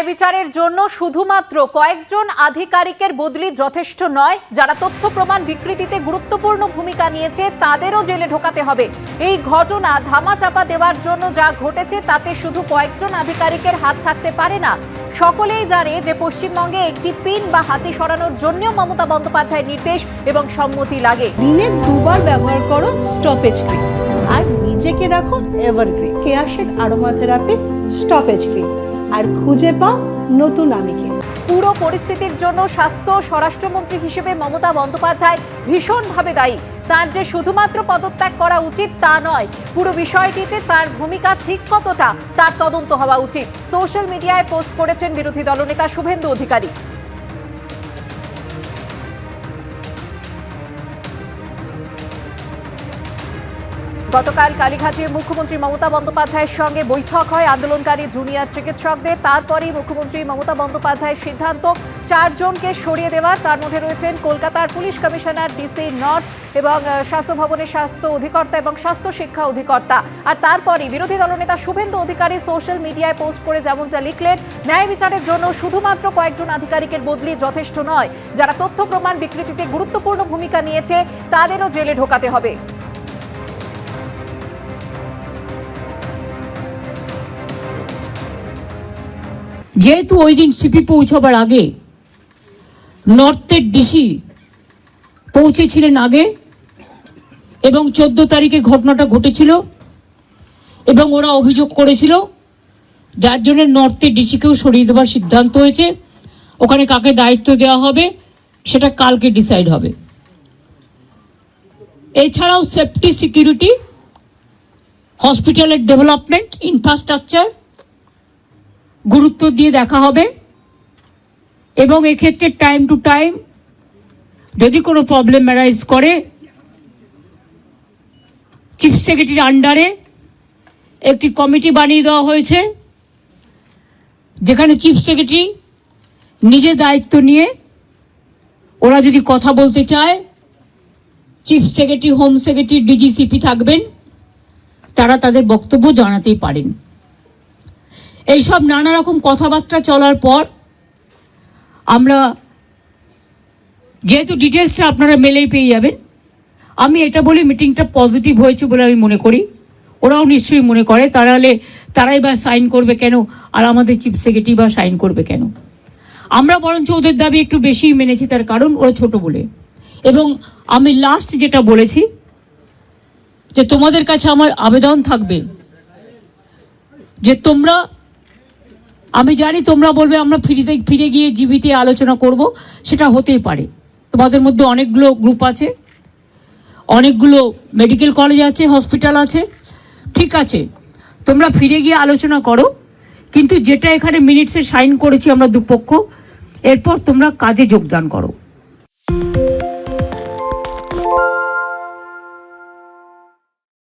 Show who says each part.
Speaker 1: ন্যায় বিচারের জন্য শুধুমাত্র কয়েকজন আধিকারিকের বদলি যথেষ্ট নয়। যারা তথ্য প্রমাণ বিকৃতিতে গুরুত্বপূর্ণ ভূমিকা নিয়েছে তাদেরও জেলে ঢোকাতে হবে। এই ঘটনা ধামাচাপা দেওয়ার জন্য যা ঘটেছে তাতে শুধু কয়েকজন আধিকারিকের হাত থাকতে পারে না। সকলেই জানে যে পশ্চিমবঙ্গে একটি পিন বা হাতি সরানোর জন্যও মমতা বন্দ্যোপাধ্যায়ের নির্দেশ এবং সম্মতি লাগে।
Speaker 2: দিনে দুবার ব্যবহার করো স্টপেজ ক্রিম আর নিজেকে রাখো evergreen Keya Seth aroma therapy stoppage cream আর খুঁজে পাও নতুন আমিকে।
Speaker 1: পুরো পরিস্থিতির জন্য স্বাস্থ্য স্বরাষ্ট্রমন্ত্রী হিসেবে মমতা বন্দ্যোপাধ্যায় ভীষণভাবে দায়ী। তার যে শুধুমাত্র পদত্যাগ করা উচিত তা নয়, পুরো বিষয়টিতে তার ভূমিকা ঠিক কতটা তার তদন্ত হওয়া উচিত। সোশ্যাল মিডিয়ায় পোস্ট করেছেন বিরোধী দলনেতা শুভেন্দু অধিকারী। গতকাল কালীঘাটে মুখ্যমন্ত্রী মমতা বন্দ্যোপাধ্যায়ের সঙ্গে বৈঠক হয় আন্দোলনকারী জুনিয়র চিকিৎসকদের। তারপরেই মুখ্যমন্ত্রী মমতা বন্দ্যোপাধ্যায়ের সিদ্ধান্ত 4 জনকে সরিয়ে দেওয়ার। তার মধ্যে রয়েছেন কলকাতার পুলিশ কমিশনার ডিসি নর্থ এবং স্বাস্থ্য ভবনের স্বাস্থ্য অধিকর্তা এবং স্বাস্থ্য শিক্ষা অধিকর্তা। আর তারপরেই বিরোধী দলনেতা শুভেন্দু অধিকারী সোশ্যাল মিডিয়ায় পোস্ট করে যেমনটা লিখলেন, ন্যায় বিচারের জন্য শুধুমাত্র কয়েকজন আধিকারিকের বদলি যথেষ্ট নয়। যারা তথ্য প্রমাণ বিকৃতিতে গুরুত্বপূর্ণ ভূমিকা নিয়েছে তাদেরও জেলে ঢোকাতে হবে।
Speaker 3: যেহেতু ওই দিন সিপি পৌঁছবার আগে নর্থের ডিসি পৌঁছেছিলেন আগে এবং 14 তারিখে ঘটনাটা ঘটেছিল এবং ওরা অভিযোগ করেছিল, যার জন্য নর্থের ডিসিকেও সরিয়ে দেওয়ার সিদ্ধান্ত হয়েছে। ওখানে কাকে দায়িত্ব দেওয়া হবে সেটা কালকে ডিসাইড হবে। এছাড়াও সেফটি, সিকিউরিটি, হসপিটালের ডেভেলপমেন্ট, ইনফ্রাস্ট্রাকচার গুরুত্ব দিয়ে দেখা হবে এবং এক্ষেত্রে টাইম টু টাইম যদি কোনো প্রবলেম অ্যারাইজ করে চিফ সেক্রেটারির আন্ডারে একটি কমিটি বানিয়ে দেওয়া হয়েছে, যেখানে চিফ সেক্রেটারি নিজে দায়িত্ব নিয়ে ওরা যদি কথা বলতে চায়, chief secretary, home secretary, DG CP থাকবেন, তারা তাদের বক্তব্য জানাতেই পারেন। এইসব নানা রকম কথাবার্তা চলার পর আমরা, যেহেতু ডিটেলসটা আপনারা মেলেই পেয়ে যাবেন, আমি এটা বলি মিটিংটা পজিটিভ হয়েছে বলে আমি মনে করি। ওরাও নিশ্চয়ই মনে করে, তারাই বা সাইন করবে কেন, আর আমাদের চিফ সেক্রেটারি বা সাইন করবে কেন? আমরা বরঞ্চ ওদের দাবি একটু বেশি মেনেছি, তার কারণ ওরা ছোট বলে। এবং আমি লাস্ট যেটা বলেছি যে তোমাদের কাছে আমার আবেদন থাকবে যে তোমরা, আমি জানি তোমরা বলবে আমরা ফিরে গিয়ে জীবিতে আলোচনা করব, সেটা হতেই পারে। তোমাদের মধ্যে অনেকগুলো গ্রুপ আছে, অনেকগুলো মেডিকেল কলেজ আছে, হসপিটাল আছে, ঠিক আছে, তোমরা ফিরে গিয়ে আলোচনা করো, কিন্তু যেটা এখানে মিনিটসে সাইন করেছি আমরা দুপক্ষ, এরপর তোমরা কাজে যোগদান করো।